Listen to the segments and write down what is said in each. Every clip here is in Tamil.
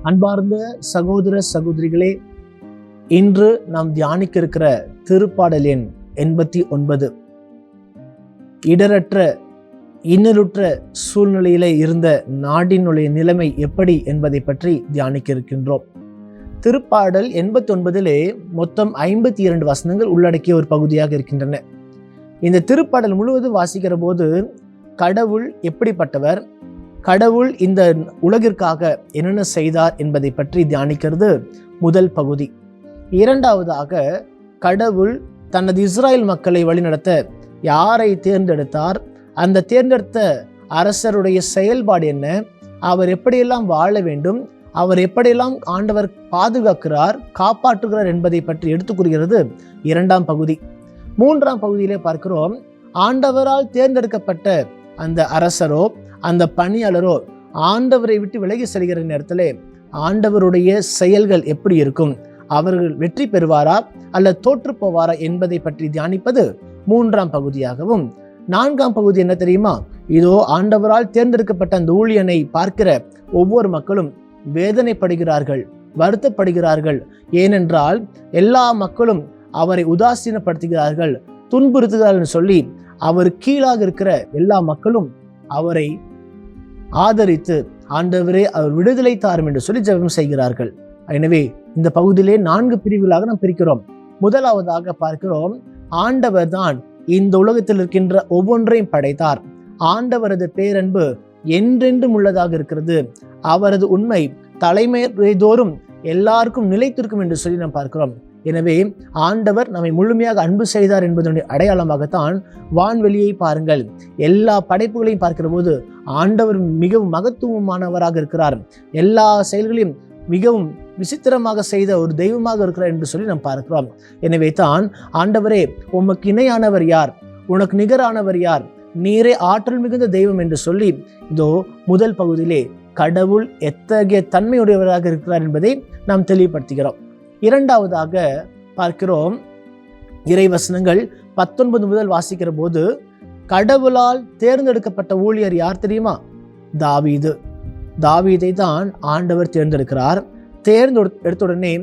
அன்பார்ந்த சகோதர சகோதரிகளே, இன்று நாம் தியானிக்க இருக்கிற திருப்பாடல் எண் 89 இடரற்ற இன்னலுற்ற சூழ்நிலையிலே இருந்த நாட்டினுடைய நிலைமை எப்படி என்பதை பற்றி தியானிக்க இருக்கின்றோம். திருப்பாடல் 89 மொத்தம் 52 வசனங்கள் உள்ளடக்கிய ஒரு பகுதியாக இருக்கின்றன. இந்த திருப்பாடல் முழுவதும் வாசிக்கிற போது கடவுள் எப்படிப்பட்டவர், கடவுள் இந்த உலகிற்காக என்னென்ன செய்தார் என்பதை பற்றி தியானிக்கிறது முதல் பகுதி. இரண்டாவதாக, கடவுள் தனது இஸ்ராயல் மக்களை வழிநடத்த யாரை தேர்ந்தெடுத்தார், அந்த தேர்ந்தெடுத்த அரசருடைய செயல்பாடு என்ன, அவர் எப்படியெல்லாம் வாழ வேண்டும், அவர் எப்படியெல்லாம் ஆண்டவர் பாதுகாக்கிறார், காப்பாற்றுகிறார் என்பதை பற்றி எடுத்துக் கூறுகிறது இரண்டாம் பகுதி. மூன்றாம் பகுதியிலே பார்க்கிறோம், ஆண்டவரால் தேர்ந்தெடுக்கப்பட்ட அந்த அரசரோ அந்த பணியாளரோ ஆண்டவரை விட்டு விலகி செல்கிற நேரத்தில் ஆண்டவருடைய செயல்கள் எப்படி இருக்கும், அவர்கள் வெற்றி பெறுவாரா அல்லது தோற்று போவாரா என்பதை பற்றி தியானிப்பது மூன்றாம் பகுதியாகவும், நான்காம் பகுதி என்ன தெரியுமா, இதோ ஆண்டவரால் தேர்ந்தெடுக்கப்பட்ட அந்த ஊழியனை பார்க்கிற ஒவ்வொரு மக்களும் வேதனைப்படுகிறார்கள், வருத்தப்படுகிறார்கள். ஏனென்றால் எல்லா மக்களும் அவரை உதாசீனப்படுத்துகிறார்கள், துன்புறுத்துகிறார்கள் சொல்லி அவர் கீழாக இருக்கிற எல்லா மக்களும் அவரை ஆதரித்து ஆண்டவரே அவர் விடுதலை தாரும் என்று சொல்லி ஜெபம் செய்கிறார்கள். எனவே இந்த பகுதியிலே 4 பிரிவுகளாக நாம் பிரிக்கிறோம். முதலாவதாக பார்க்கிறோம், ஆண்டவர் தான் இந்த உலகத்தில் இருக்கின்ற ஒவ்வொன்றையும் படைத்தார். ஆண்டவரது பேரன்பு என்றென்றும் உள்ளதாக இருக்கிறது. அவரது உண்மை தலைமுறை தோறும் எல்லாருக்கும் நிலைத்திருக்கும் என்று சொல்லி நாம் பார்க்கிறோம். எனவே ஆண்டவர் நம்மை முழுமையாக அன்பு செய்தார் என்பதனுடைய அடையாளமாகத்தான் வான்வெளியை பாருங்கள், எல்லா படைப்புகளையும் பார்க்கிற போது ஆண்டவர் மிகவும் மகத்துவமானவராக இருக்கிறார், எல்லா செயல்களையும் மிகவும் விசித்திரமாக செய்த ஒரு தெய்வமாக இருக்கிறார் என்று சொல்லி நாம் பார்க்கிறோம். எனவே தான் ஆண்டவரே உமக்கு இணையானவர் யார், உனக்கு நிகரானவர் யார், நீரே ஆற்றல் மிகுந்த தெய்வம் என்று சொல்லி இதோ முதல் பகுதியிலே கடவுள் எத்தகைய தன்மையுடையவராக இருக்கிறார் என்பதை நாம் தெளிவுபடுத்துகிறோம். இரண்டாவதாக பார்க்கிறோம், இறைவசனங்கள் 19 முதல் வாசிக்கிற போது கடவுளால் தேர்ந்தெடுக்கப்பட்ட ஊழியர் யார் தெரியுமா, தாவீது. தாவீதை தான் ஆண்டவர் தேர்ந்தெடுக்கிறார். தேர்ந்தெடுத்துடனே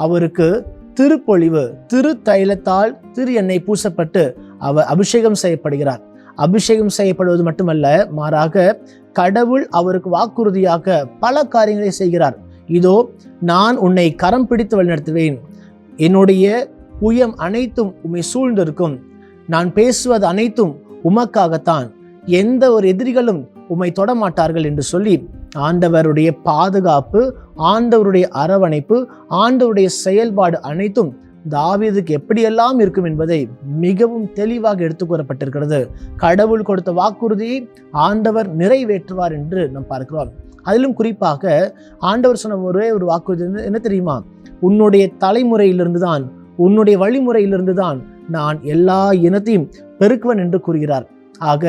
அவருக்கு திருப்பொழிவு, திரு தைலத்தால் திரு எண்ணெய் பூசப்பட்டு அவர் அபிஷேகம் செய்யப்படுகிறார். அபிஷேகம் செய்யப்படுவது மட்டுமல்ல, மாறாக கடவுள் அவருக்கு வாக்குறுதியாக பல காரியங்களை செய்கிறார். இதோ நான் உன்னை கரம் பிடித்து வழிநடத்துவேன், என்னுடைய புயம் அனைத்தும் உம்மை சூழ்ந்திருக்கும், நான் பேசுவது அனைத்தும் உமக்காகத்தான், எந்த ஒரு எதிரிகளும் உம்மை தொடமாட்டார்கள் என்று சொல்லி ஆண்டவருடைய பாதுகாப்பு, ஆண்டவருடைய அரவணைப்பு, ஆண்டவருடைய செயல்பாடு அனைத்தும் தாவீதுக்கு எப்படியெல்லாம் இருக்கும் என்பதை மிகவும் தெளிவாக எடுத்துக் கூறப்பட்டிருக்கிறது. கடவுள் கொடுத்த வாக்குறுதியை ஆண்டவர் நிறைவேற்றுவார் என்று நாம் பார்க்கிறோம். அதிலும் குறிப்பாக ஆண்டவர் சொன்ன ஒரே ஒரு வாக்குறுதி என்ன தெரியுமா, உன்னுடைய தலைமுறையிலிருந்து தான், உன்னுடைய வழிமுறையிலிருந்து தான் நான் எல்லா இனத்தையும் பெருக்குவன் என்று கூறுகிறார். ஆக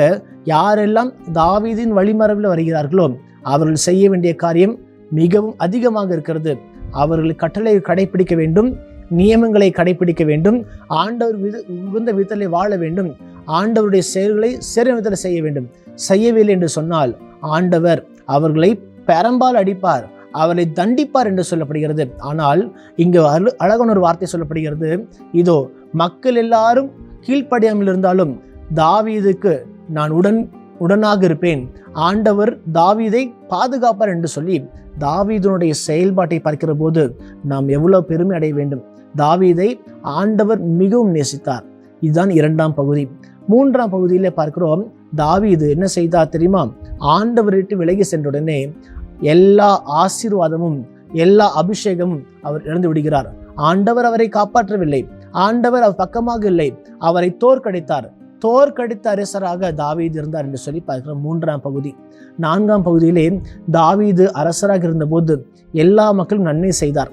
யாரெல்லாம் தாவீதின் வழிமரபில் வருகிறார்களோ அவர்கள் செய்ய வேண்டிய காரியம் மிகவும் அதிகமாக இருக்கிறது. அவர்கள் கட்டளை கடைபிடிக்க வேண்டும், நியமங்களை கடைபிடிக்க வேண்டும், ஆண்டவர் உகந்த விதத்தில் வாழ வேண்டும், ஆண்டவருடைய செயல்களை சிறை விதத்தில் செய்ய வேண்டும். செய்யவில்லை என்று சொன்னால் ஆண்டவர் அவர்களை பெரம்பால் அடிப்பார், அவரை தண்டிப்பார் என்று சொல்லப்படுகிறது. ஆனால் இங்கு அழகான ஒரு வார்த்தை சொல்லப்படுகிறது, இதோ மக்கள் எல்லாரும் கீழ்ப்படியாமல் இருந்தாலும் தாவீதுக்கு நான் உடனாக இருப்பேன், ஆண்டவர் தாவீதை பாதுகாப்பார் என்று சொல்லி தாவீதுனுடைய செயல்பாட்டை பார்க்கிற போது நாம் எவ்வளவு பெருமை அடைய வேண்டும். தாவீதை ஆண்டவர் மிகவும் நேசித்தார். இதுதான் இரண்டாம் பகுதி. மூன்றாம் பகுதியிலே பார்க்கிறோம், தாவீது என்ன செய்தார் தெரியுமா, ஆண்டவர் விட்டு விலகி சென்றுடனே எல்லா ஆசீர்வாதமும் எல்லா அபிஷேகமும் அவர் இழந்து விடுகிறார். ஆண்டவர் அவரை காப்பாற்றவில்லை, ஆண்டவர் அவர் பக்கமாக இல்லை, அவரை தோற்கடித்தார். தோற்கடித்த அரசராக தாவீது இருந்தார் என்று சொல்லி பார்க்கிறோம் மூன்றாம் பகுதி. நான்காம் பகுதியிலே தாவீது அரசராக இருந்தபோது எல்லா மக்களும் நன்மை செய்தார்.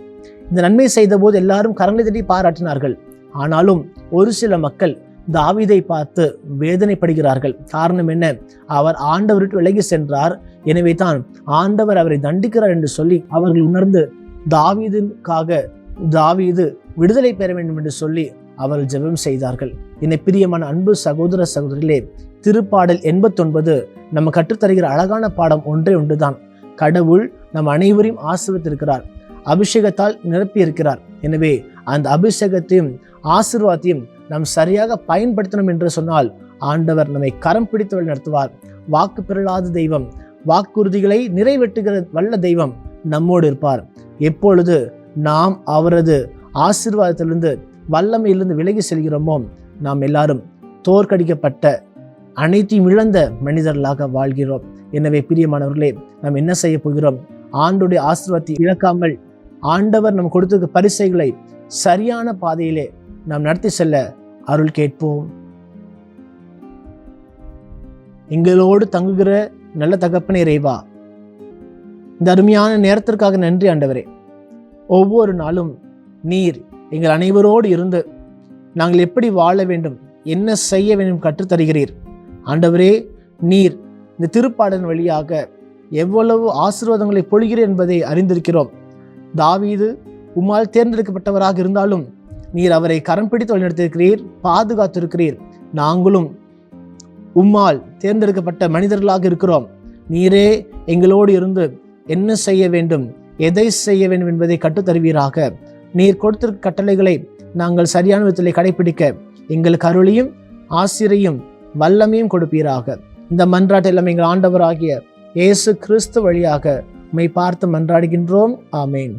இந்த நன்மை செய்த போது எல்லாரும் கரங்களை தட்டி பாராட்டினார்கள். ஆனாலும் ஒரு சில மக்கள் தாவீதை பார்த்து வேதனைப்படுகிறார்கள். காரணம் என்ன, அவர் ஆண்டவருக்கு விலகி சென்றார், எனவே தான் ஆண்டவர் அவரை தண்டிக்கிறார் என்று சொல்லி அவர்கள் உணர்ந்து தாவீது விடுதலை பெற வேண்டும் என்று சொல்லி அவர்கள் ஜெபம் செய்தார்கள். என்னை பிரியமான அன்பு சகோதர சகோதரிகளே, திருப்பாடல் 89 நம்ம கற்றுத்தருகிற அழகான பாடம் ஒன்றே ஒன்றுதான். கடவுள் நம் அனைவரையும் ஆசீர்வதித்திருக்கிறார், அபிஷேகத்தால் நிரப்பி இருக்கிறார். எனவே அந்த அபிஷேகத்தையும் ஆசீர்வாதத்தையும் நாம் சரியாக பயன்படுத்தணும் என்று சொன்னால் ஆண்டவர் நம்மை கரம் பிடித்து வழி நடத்துவார். வாக்கு பிறழாத தெய்வம், வாக்குறுதிகளை நிறைவேற்றுகிற வல்ல தெய்வம் நம்மோடு இருப்பார். எப்பொழுது நாம் அவரது ஆசீர்வாதத்திலிருந்து வல்லமையிலிருந்து விலகி செல்கிறோமோ நாம் எல்லாரும் தோற்கடிக்கப்பட்ட அனைத்தையும் இழந்த மனிதர்களாக வாழ்கிறோம். எனவே பிரியமானவர்களே, நாம் என்ன செய்ய போகிறோம்? ஆண்டுடைய ஆசீர்வாதத்தை இழக்காமல் ஆண்டவர் நம் கொடுத்திருக்க பரிசைகளை சரியான பாதையிலே நாம் நடத்தி செல்ல அருள் கேட்போம். எங்களோடு தங்குகிற நல்ல தகப்பனே இறைவா, இந்த அருமையான நேரத்திற்காக நன்றி ஆண்டவரே. ஒவ்வொரு நாளும் நீர் எங்கள் அனைவரோடு இருந்து நாங்கள் எப்படி வாழ வேண்டும், என்ன செய்ய வேண்டும் கற்றுத்தருகிறீர். ஆண்டவரே, நீர் இந்த திருப்பாடலின் வழியாக எவ்வளவு ஆசீர்வாதங்களை பொழிகிறீர் என்பதை அறிந்திருக்கிறோம். தாவீது உம்மால் தேர்ந்தெடுக்கப்பட்டவராக இருந்தாலும் நீர் அவரை கரம் பிடித்து வழிநடத்திருக்கிறீர், பாதுகாத்திருக்கிறீர். நாங்களும் உம்மால் தேர்ந்தெடுக்கப்பட்ட மனிதர்களாக இருக்கிறோம். நீரே எங்களோடு இருந்து என்ன செய்ய வேண்டும், எதை செய்ய வேண்டும் என்பதை கற்றுத்தருவீராக. நீர் கொடுத்திருக்க கட்டளைகளை நாங்கள் சரியான விதத்தில் கடைபிடிக்க எங்களுக்கு அருளையும் ஆசிரியையும் வல்லமையும் கொடுப்பீராக. இந்த மன்றாட்டை எல்லாம் எங்கள் ஆண்டவராகிய இயேசு கிறிஸ்து வழியாக உம்மை பார்த்து மன்றாடுகின்றோம். ஆமேன்.